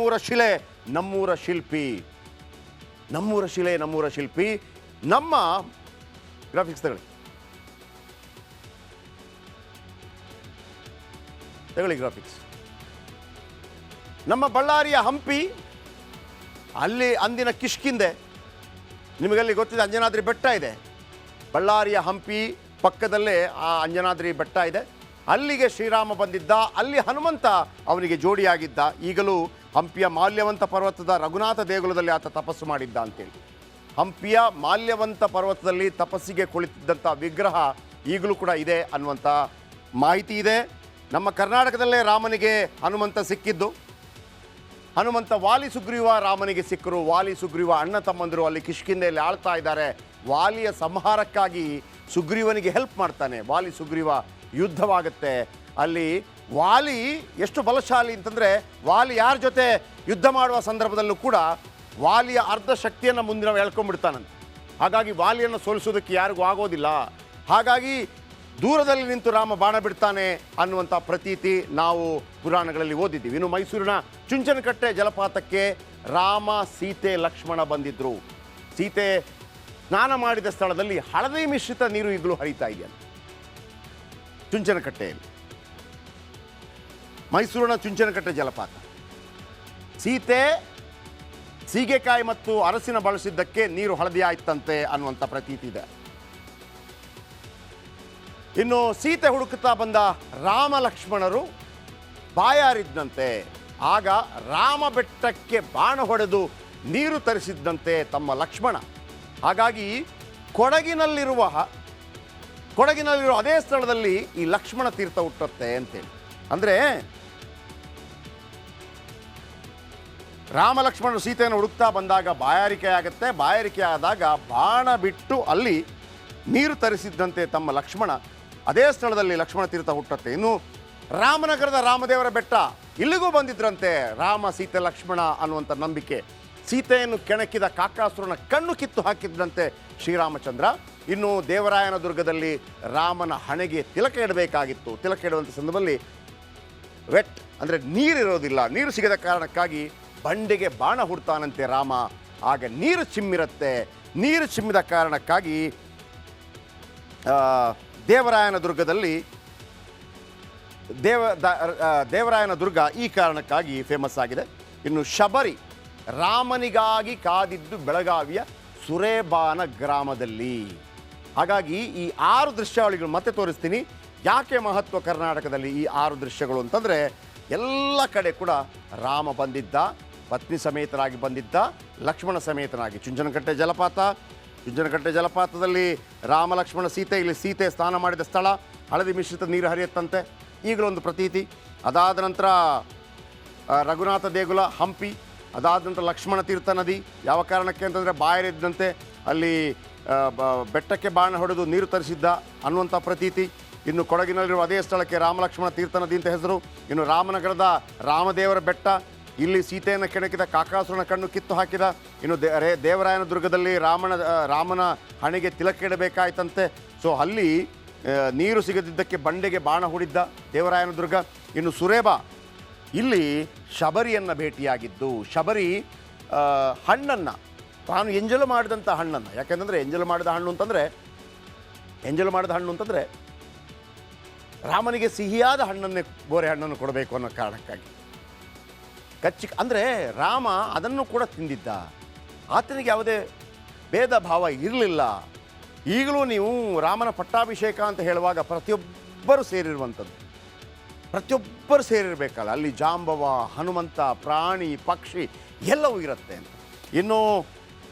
ನಮ್ಮೂರ ಶಿಲೆ ನಮ್ಮೂರ ಶಿಲ್ಪಿ, ನಮ್ಮೂರ ಶಿಲೆ ನಮ್ಮೂರ ಶಿಲ್ಪಿ. ನಮ್ಮ ಗ್ರಾಫಿಕ್ಸ್ ತಗೊಳ್ಳಿ ಗ್ರಾಫಿಕ್ಸ್. ನಮ್ಮ ಬಳ್ಳಾರಿಯ ಹಂಪಿ, ಅಲ್ಲಿ ಅಂದಿನ ಕಿಷ್ಕಿಂದೆ, ನಿಮಗಲ್ಲಿ ಗೊತ್ತಿದೆ ಅಂಜನಾದ್ರಿ ಬೆಟ್ಟ ಇದೆ. ಬಳ್ಳಾರಿಯ ಹಂಪಿ ಪಕ್ಕದಲ್ಲೇ ಆ ಅಂಜನಾದ್ರಿ ಬೆಟ್ಟ ಇದೆ. ಅಲ್ಲಿಗೆ ಶ್ರೀರಾಮ ಬಂದಿದ್ದ, ಅಲ್ಲಿ ಹನುಮಂತ ಅವನಿಗೆ ಜೋಡಿಯಾಗಿದ್ದ. ಈಗಲೂ ಹಂಪಿಯ ಮಾಲ್ಯವಂತ ಪರ್ವತದ ರಘುನಾಥ ದೇಗುಲದಲ್ಲಿ ಆತ ತಪಸ್ಸು ಮಾಡಿದ್ದ ಅಂತೇಳಿ. ಹಂಪಿಯ ಮಾಲ್ಯವಂತ ಪರ್ವತದಲ್ಲಿ ತಪಸ್ಸಿಗೆ ಕುಳಿತಿದ್ದಂಥ ವಿಗ್ರಹ ಈಗಲೂ ಕೂಡ ಇದೆ ಅನ್ನುವಂಥ ಮಾಹಿತಿ ಇದೆ. ನಮ್ಮ ಕರ್ನಾಟಕದಲ್ಲೇ ರಾಮನಿಗೆ ಹನುಮಂತ ಸಿಕ್ಕಿದ್ದು. ಹನುಮಂತ ವಾಲಿ ಸುಗ್ರೀವ ರಾಮನಿಗೆ ಸಿಕ್ಕರು. ವಾಲಿ ಸುಗ್ರೀವ ಅಣ್ಣ ತಮ್ಮಂದಿರು ಅಲ್ಲಿ ಕಿಷ್ಕಿಂಧೆಯಲ್ಲಿ ಆಳ್ತಾ ಇದ್ದಾರೆ. ವಾಲಿಯ ಸಂಹಾರಕ್ಕಾಗಿ ಸುಗ್ರೀವನಿಗೆ ಹೆಲ್ಪ್ ಮಾಡ್ತಾನೆ. ವಾಲಿ ಸುಗ್ರೀವ ಯುದ್ಧವಾಗುತ್ತೆ. ಅಲ್ಲಿ ವಾಲಿ ಎಷ್ಟು ಬಲಶಾಲಿ ಅಂತಂದರೆ, ವಾಲಿ ಯಾರ ಜೊತೆ ಯುದ್ಧ ಮಾಡುವ ಸಂದರ್ಭದಲ್ಲೂ ಕೂಡ ವಾಲಿಯ ಅರ್ಧ ಶಕ್ತಿಯನ್ನು ಮುಂದಿನ ಎಳ್ಕೊಂಡ್ಬಿಡ್ತಾನಂತೆ. ಹಾಗಾಗಿ ವಾಲಿಯನ್ನು ಸೋಲಿಸೋದಕ್ಕೆ ಯಾರಿಗೂ ಆಗೋದಿಲ್ಲ. ಹಾಗಾಗಿ ದೂರದಲ್ಲಿ ನಿಂತು ರಾಮ ಬಾಣ ಬಿಡ್ತಾನೆ ಅನ್ನುವಂಥ ಪ್ರತೀತಿ ನಾವು ಪುರಾಣಗಳಲ್ಲಿ ಓದಿದ್ದೀವಿ. ಇನ್ನು ಮೈಸೂರಿನ ಚುಂಚನಕಟ್ಟೆ ಜಲಪಾತಕ್ಕೆ ರಾಮ, ಸೀತೆ, ಲಕ್ಷ್ಮಣ ಬಂದಿದ್ದರು. ಸೀತೆ ಸ್ನಾನ ಮಾಡಿದ ಸ್ಥಳದಲ್ಲಿ ಹಳದಿ ಮಿಶ್ರಿತ ನೀರು ಈಗಲೂ ಹರಿತಾ ಇದೆಯಲ್ಲ ಚುಂಚನಕಟ್ಟೆಯಲ್ಲಿ. ಮೈಸೂರಿನ ಚುಂಚನಕಟ್ಟೆ ಜಲಪಾತ. ಸೀತೆ ಸೀಗೆಕಾಯಿ ಮತ್ತು ಅರಸಿನ ಬಳಸಿದ್ದಕ್ಕೆ ನೀರು ಹಳದಿ ಆಯ್ತಂತೆ ಅನ್ನುವಂಥ ಪ್ರತೀತಿ ಇದೆ. ಇನ್ನು ಸೀತೆ ಹುಡುಕುತ್ತಾ ಬಂದ ರಾಮ ಲಕ್ಷ್ಮಣರು ಬಾಯಾರಿದ್ದಂತೆ. ಆಗ ರಾಮ ಬೆಟ್ಟಕ್ಕೆ ಬಾಣ ಹೊಡೆದು ನೀರು ತರಿಸಿದ್ದಂತೆ ತಮ್ಮ ಲಕ್ಷ್ಮಣ. ಹಾಗಾಗಿ ಕೊಡಗಿನಲ್ಲಿರುವ ಅದೇ ಸ್ಥಳದಲ್ಲಿ ಈ ಲಕ್ಷ್ಮಣ ತೀರ್ಥ ಹುಟ್ಟುತ್ತೆ ಅಂತೇಳಿ. ಅಂದರೆ ರಾಮ ಲಕ್ಷ್ಮಣರು ಸೀತೆಯನ್ನು ಹುಡುಕ್ತಾ ಬಂದಾಗ ಬಾಯಾರಿಕೆ ಆಗುತ್ತೆ. ಬಾಯಾರಿಕೆ ಆದಾಗ ಬಾಣ ಬಿಟ್ಟು ಅಲ್ಲಿ ನೀರು ತರಿಸಿದ್ದಂತೆ ತಮ್ಮ ಲಕ್ಷ್ಮಣ. ಅದೇ ಸ್ಥಳದಲ್ಲಿ ಲಕ್ಷ್ಮಣ ತೀರ್ಥ ಹುಟ್ಟುತ್ತೆ. ಇನ್ನು ರಾಮನಗರದ ರಾಮದೇವರ ಬೆಟ್ಟ, ಇಲ್ಲಿಗೂ ಬಂದಿದ್ರಂತೆ ರಾಮ, ಸೀತೆ, ಲಕ್ಷ್ಮಣ ಅನ್ನುವಂಥ ನಂಬಿಕೆ. ಸೀತೆಯನ್ನು ಕೆಣಕಿದ ಕಾಕಾಸುರನ ಕಣ್ಣು ಕಿತ್ತು ಹಾಕಿದ್ದಂತೆ ಶ್ರೀರಾಮಚಂದ್ರ. ಇನ್ನು ದೇವರಾಯನ ದುರ್ಗದಲ್ಲಿ ರಾಮನ ಹಣೆಗೆ ತಿಲಕ ಇಡಬೇಕಾಗಿತ್ತು. ತಿಲಕ ಇಡುವಂಥ ಸಂದರ್ಭದಲ್ಲಿ ವೆಟ್ ಅಂದರೆ ನೀರಿರೋದಿಲ್ಲ. ನೀರು ಸಿಗದ ಕಾರಣಕ್ಕಾಗಿ ಬಂಡೆಗೆ ಬಾಣ ಹುಡ್ತಾನಂತೆ ರಾಮ. ಆಗ ನೀರು ಚಿಮ್ಮಿರುತ್ತೆ. ನೀರು ಚಿಮ್ಮಿದ ಕಾರಣಕ್ಕಾಗಿ ದೇವರಾಯನ ದುರ್ಗದಲ್ಲಿ ದೇವರಾಯನ ದುರ್ಗ ಈ ಕಾರಣಕ್ಕಾಗಿ ಫೇಮಸ್ ಆಗಿದೆ. ಇನ್ನು ಶಬರಿ ರಾಮನಿಗಾಗಿ ಕಾದಿದ್ದು ಬೆಳಗಾವಿಯ ಸುರೇಬಾನ ಗ್ರಾಮದಲ್ಲಿ. ಹಾಗಾಗಿ ಈ 6 ದೃಶ್ಯಾವಳಿಗಳು ಮತ್ತೆ ತೋರಿಸ್ತೀನಿ. ಯಾಕೆ ಮಹತ್ವ ಕರ್ನಾಟಕದಲ್ಲಿ ಈ 6 ದೃಶ್ಯಗಳು ಅಂತಂದರೆ, ಎಲ್ಲ ಕಡೆ ಕೂಡ ರಾಮ ಬಂದಿದ್ದ, ಪತ್ನಿ ಸಮೇತರಾಗಿ ಬಂದಿದ್ದ, ಲಕ್ಷ್ಮಣ ಸಮೇತನಾಗಿ. ಚುಂಚನಕಟ್ಟೆ ಜಲಪಾತದಲ್ಲಿ ರಾಮ, ಲಕ್ಷ್ಮಣ, ಸೀತೆ. ಇಲ್ಲಿ ಸೀತೆ ಸ್ನಾನ ಮಾಡಿದ ಸ್ಥಳ, ಹಳದಿ ಮಿಶ್ರಿತ ನೀರು ಹರಿಯುತ್ತಂತೆ, ಈಗಲೂ ಒಂದು ಪ್ರತೀತಿ. ಅದಾದ ನಂತರ ರಘುನಾಥ ದೇಗುಲ, ಹಂಪಿ. ಅದಾದ ನಂತರ ಲಕ್ಷ್ಮಣ ತೀರ್ಥ ನದಿ. ಯಾವ ಕಾರಣಕ್ಕೆ ಅಂತಂದರೆ ಬಾಯರಿದ್ದಂತೆ ಅಲ್ಲಿ ಬೆಟ್ಟಕ್ಕೆ ಬಾಣ ಹೊಡೆದು ನೀರು ತರಿಸಿದ್ದ ಅನ್ನುವಂಥ ಪ್ರತೀತಿ. ಇನ್ನು ಕೊಡಗಿನಲ್ಲಿರುವ ಅದೇ ಸ್ಥಳಕ್ಕೆ ರಾಮ ಲಕ್ಷ್ಮಣ ತೀರ್ಥ ನದಿ ಅಂತ ಹೆಸರು. ಇನ್ನು ರಾಮನಗರದ ರಾಮದೇವರ ಬೆಟ್ಟ, ಇಲ್ಲಿ ಸೀತೆಯನ್ನು ಕೆಣಕಿದ ಕಾಕಾಸುರನ ಕಣ್ಣು ಕಿತ್ತು ಹಾಕಿದ. ಇನ್ನು ದೇವರಾಯನ ದುರ್ಗದಲ್ಲಿ ರಾಮನ ಹಣೆಗೆ ತಿಲಕ ಇಡಬೇಕಾಯ್ತಂತೆ. ಸೊ ಅಲ್ಲಿ ನೀರು ಸಿಗದಿದ್ದಕ್ಕೆ ಬಂಡೆಗೆ ಬಾಣ ಹೂಡಿದ್ದ ದೇವರಾಯನ ದುರ್ಗ. ಇನ್ನು ಸುರೇಬಾ, ಇಲ್ಲಿ ಶಬರಿಯನ್ನು ಭೇಟಿಯಾಗಿದ್ದು. ಶಬರಿ ಹಣ್ಣನ್ನು, ತಾನು ಎಂಜಲು ಮಾಡಿದಂಥ ಹಣ್ಣನ್ನು, ಯಾಕೆಂದರೆ ಎಂಜಲು ಮಾಡಿದ ಹಣ್ಣು ಅಂತಂದರೆ ರಾಮನಿಗೆ ಸಿಹಿಯಾದ ಹಣ್ಣನ್ನೇ, ಬೋರೆ ಹಣ್ಣನ್ನು ಕೊಡಬೇಕು ಅನ್ನೋ ಕಾರಣಕ್ಕಾಗಿ ಅಂದರೆ ರಾಮ ಅದನ್ನು ಕೂಡ ತಿಂದಿದ್ದ. ಆತನಿಗೆ ಯಾವುದೇ ಭೇದ ಭಾವ ಇರಲಿಲ್ಲ. ಈಗಲೂ ನೀವು ರಾಮನ ಪಟ್ಟಾಭಿಷೇಕ ಅಂತ ಹೇಳುವಾಗ ಪ್ರತಿಯೊಬ್ಬರು ಸೇರಿರಬೇಕಲ್ಲ. ಅಲ್ಲಿ ಜಾಂಬವ, ಹನುಮಂತ, ಪ್ರಾಣಿ, ಪಕ್ಷಿ ಎಲ್ಲವೂ ಇರುತ್ತೆ ಅಂತ. ಇನ್ನು